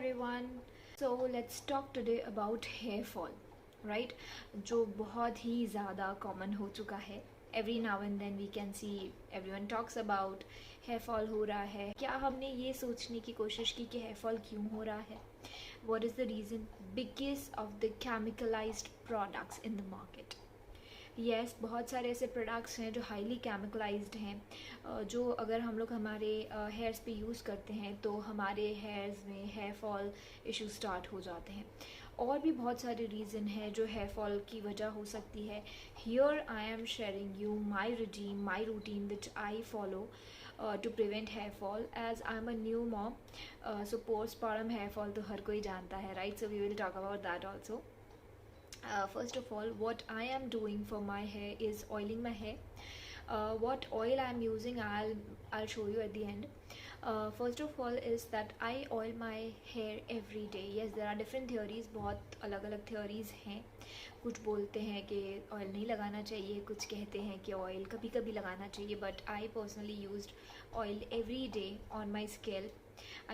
everyone. So let's talk today about hair fall, right? जो बहुत ही ज़्यादा common हो चुका है. Every now and then we can see everyone talks about hair fall हो रहा है. क्या हमने ये सोचने की कोशिश की कि hair fall क्यों हो रहा है? What is the reason? Because of the chemicalized products in the market. Yes बहुत सारे ऐसे प्रोडक्ट्स हैं जो हाईली केमिकलाइज्ड हैं, जो अगर हम लोग हमारे हेयर्स पे यूज़ करते हैं तो हमारे हेयर्स में हेयर फॉल इशू स्टार्ट हो जाते हैं. और भी बहुत सारे रीज़न है जो हेयर फॉल की वजह हो सकती है. Here I am sharing you my routine which I follow to prevent hair fall as I am a new mom. So postpartum hair fall तो हर कोई जानता है, right? So we will talk about that also. First of all, what I am doing for my hair is oiling my hair. What oil I am using, I'll show you at the end. First of all is that I oil my hair every day. Yes, there are different theories, बहुत अलग अलग theories हैं. कुछ बोलते हैं कि oil नहीं लगाना चाहिए, कुछ कहते हैं कि ऑयल कभी कभी लगाना चाहिए, but I personally used oil every day on my scalp.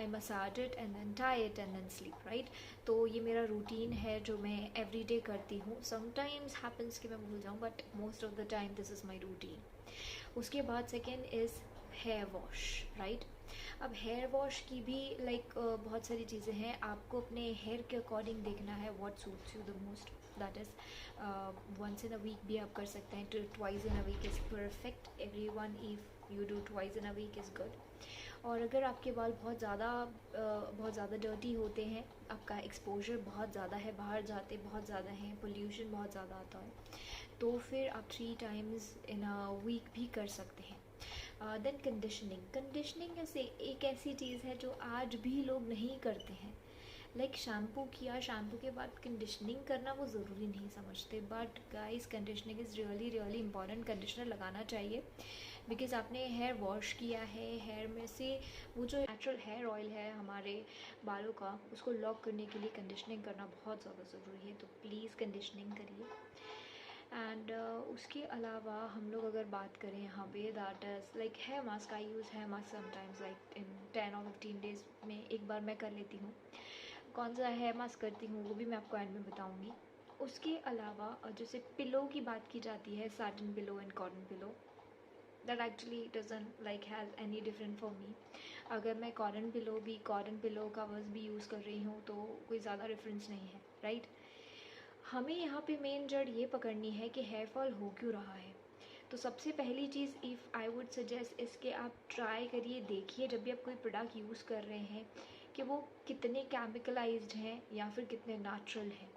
I massage it and then tie it and then sleep, right? तो ये मेरा रूटीन है जो मैं एवरी डे करती हूँ. समटाइम्स हैपन्स कि मैं भूल जाऊँ, but most of the time this is my routine. उसके बाद second is here wash, right? अब हेयर वॉश की भी बहुत सारी चीज़ें हैं. आपको अपने हेयर के अकॉर्डिंग देखना है what suits you the most. That is once in a week भी आप कर सकते हैं, twice in a week is perfect. Every one if you do twice in a week is good. और अगर आपके बाल बहुत ज़्यादा डर्टी होते हैं, आपका एक्सपोजर बहुत ज़्यादा है, बाहर जाते बहुत ज़्यादा हैं, पोल्यूशन बहुत ज़्यादा आता है, तो फिर आप 3 टाइम्स इन अ वीक भी कर सकते हैं. देन कंडीशनिंग ऐसे एक ऐसी चीज़ है जो आज भी लोग नहीं करते हैं. शैम्पू किया, शैम्पू के बाद कंडीशनिंग करना वो ज़रूरी नहीं समझते, but guys conditioning is really important. Conditioner लगाना चाहिए बिकॉज़ आपने हेयर वॉश किया है, हेयर में से वो जो नेचुरल हेयर ऑयल है हमारे बालों का, उसको लॉक करने के लिए कंडीशनिंग करना बहुत ज़्यादा ज़रूरी है. तो प्लीज़ कंडीशनिंग करिए. एंड उसके अलावा हम लोग अगर बात करें यहाँ पे, that is hair mask. I use hair mask sometimes in 10 और 15 डेज़ में एक बार मैं कर लेती हूँ. कौन सा हेयर मास्क करती हूँ वो भी मैं आपको एंड में बताऊँगी. उसके अलावा जैसे पिलो की बात की जाती है, satin pillow and cotton pillow, that actually doesn't has any different for me. अगर मैं कॉटन पिलो कवर्स भी यूज़ कर रही हूँ तो कोई ज़्यादा डिफरेंस नहीं है, राइट? हमें यहाँ पे मेन जड़ ये पकड़नी है कि हेयर फॉल हो क्यों रहा है. तो सबसे पहली चीज़ इफ़ आई वुड सजेस्ट इसके आप ट्राई करिए, देखिए जब भी आप कोई प्रोडक्ट यूज़ कर रहे हैं कि वो कितने केमिकलाइज्ड हैं या फिर कितने नेचुरल हैं.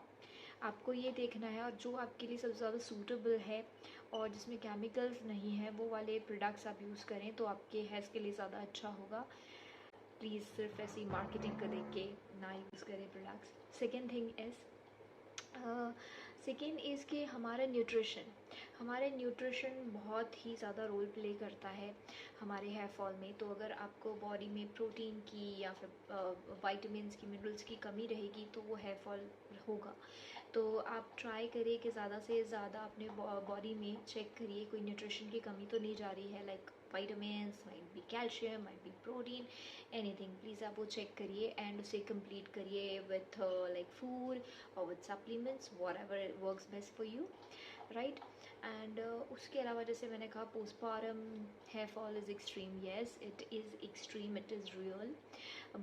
आपको ये देखना है, और जो आपके लिए सबसे ज़्यादा सूटेबल है और जिसमें केमिकल्स नहीं है वो वाले प्रोडक्ट्स आप यूज़ करें तो आपके हेयर्स के लिए ज़्यादा अच्छा होगा. प्लीज़ सिर्फ ऐसी मार्केटिंग को देख के ना यूज़ करें प्रोडक्ट्स. सेकेंड इज़ कि हमारा न्यूट्रिशन बहुत ही ज़्यादा रोल प्ले करता है हमारे हेयर फॉल में. तो अगर आपको बॉडी में प्रोटीन की या फिर वाइटामिन्स की, मिनरल्स की कमी रहेगी तो वो हेयर फॉल होगा. तो आप ट्राई करिए कि ज़्यादा से ज़्यादा अपने बॉडी में चेक करिए कोई न्यूट्रिशन की कमी तो नहीं जा रही है, vitamins, might be calcium, might be protein, anything. Please आप वो चेक करिए एंड उसे कंप्लीट करिए विथ फूड और with supplements, whatever works best for you, right? And उसके अलावा जैसे मैंने कहा, postpartum hair fall is extreme. Yes, it is extreme, it is real,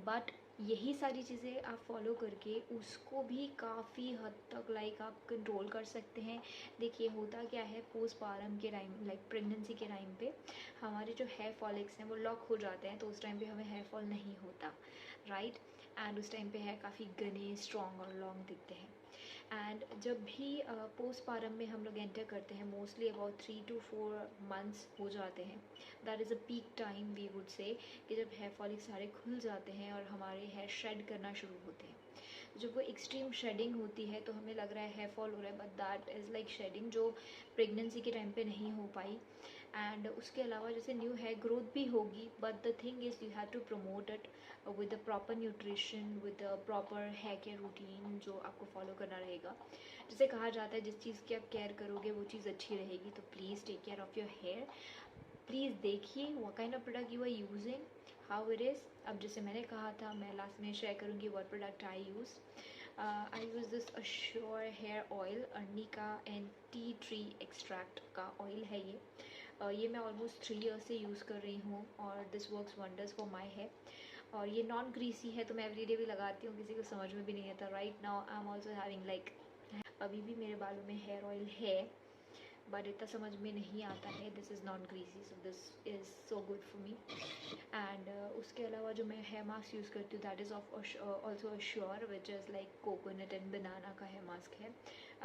but यही सारी चीज़ें आप फॉलो करके उसको भी काफ़ी हद तक आप कंट्रोल कर सकते हैं. देखिए होता क्या है, पोस्टपार्टम के टाइम प्रेगनेंसी के टाइम पे हमारे जो हेयर फॉलिक्स हैं वो लॉक हो जाते हैं, तो उस टाइम पे हमें हेयर फॉल नहीं होता, राइट? एंड उस टाइम पे हेयर काफ़ी घने, स्ट्रॉन्ग और लॉन्ग दिखते हैं. एंड जब भी पोस्टपार्टम में हम लोग एंटर करते हैं, मोस्टली अबाउट 3 to 4 months हो जाते हैं. That is a peak time we would say, कि जब हेयर फॉलिक्स सारे खुल जाते हैं और हमारे हेयर शेड करना शुरू होते हैं. जब वो एक्सट्रीम शेडिंग होती है तो हमें लग रहा है हेयर फॉल हो रहा है, बट दैट इज़ शेडिंग जो प्रेगनेंसी के टाइम पे नहीं हो पाई. एंड उसके अलावा जैसे न्यू हेयर ग्रोथ भी होगी, but the thing is you have to promote it with the proper nutrition, with the proper hair care routine जो आपको फॉलो करना रहेगा. जैसे कहा जाता है जिस चीज़ की आप केयर करोगे वो चीज़ अच्छी रहेगी. तो please take care of your hair. Please देखिए what kind of product you are using, how it is. अब जैसे मैंने कहा था, मैं लास्ट में शेयर करूँगी what product I use. I use this assure hair oil, arnica and tea tree extract का ऑयल है ये। ये मैं ऑलमोस्ट 3 ईयर्स से यूज़ कर रही हूँ और this works wonders for my hair. और ये नॉन ग्रीसी है तो मैं एवरीडे भी लगाती हूँ, किसी को समझ में भी नहीं आता। Right now I am also having like, अभी भी मेरे बालों में हेयर ऑयल है बट इतना समझ में नहीं आता है। This is non greasy, so this is so good for me. And उसके अलावा जो मैं हेयर मास्क यूज़ करती हूँ that is of also assure, which is like coconut and banana का हेयर मास्क है।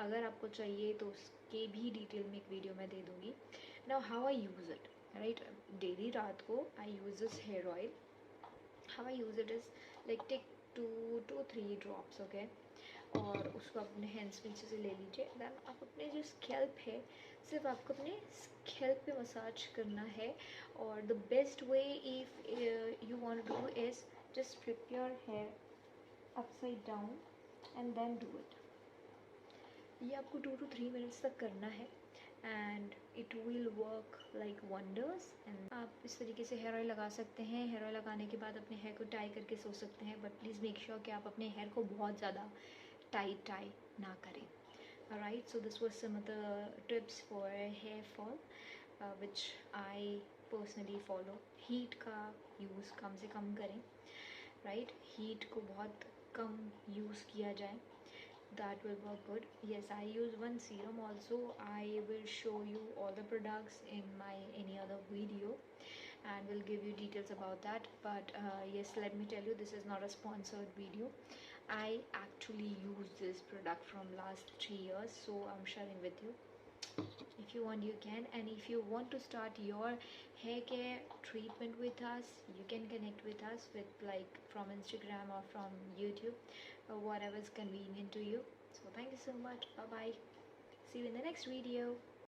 अगर आपको चाहिए तो उसके भी डिटेल में एक वीडियो मैं दे दूँगी। Now how I use it, right. Daily रात को I use this hair oil. how I use it is like take 2 to 3 drops, okay, और उसको अपने हैंड्स में अच्छे से ले लीजिए। दैन आप अपने जो स्कैल्प है सिर्फ आपको अपने स्कैल्प पे मसाज करना है। और the best way if you want to do is just flip your hair upside down and then do it. ये आपको 2 to 3 मिनट्स तक करना है and it will work like wonders. And आप इस तरीके से हेयर ऑयल लगा सकते हैं। हेयर ऑयल लगाने के बाद अपने हेयर को टाई करके सो सकते हैं, बट प्लीज़ मेक श्योर कि आप अपने हेयर को बहुत ज़्यादा टाई ना करें। Right, so this was some of the tips for hair fall which I personally follow. Heat का यूज़ कम से कम करें, राइट, हीट को बहुत कम यूज़ किया जाए, that will work good. Yes, I use one serum also. I will show you all the products in my any other video and will give you details about that. But yes, let me tell you, this is not a sponsored video. I actually use this product from last 3 years, so I'm sharing with you. If you want, you can. And if you want to start your hair care treatment with us, you can connect with us with like from Instagram or from YouTube or whatever is convenient to you. So thank you so much. Bye bye. See you in the next video.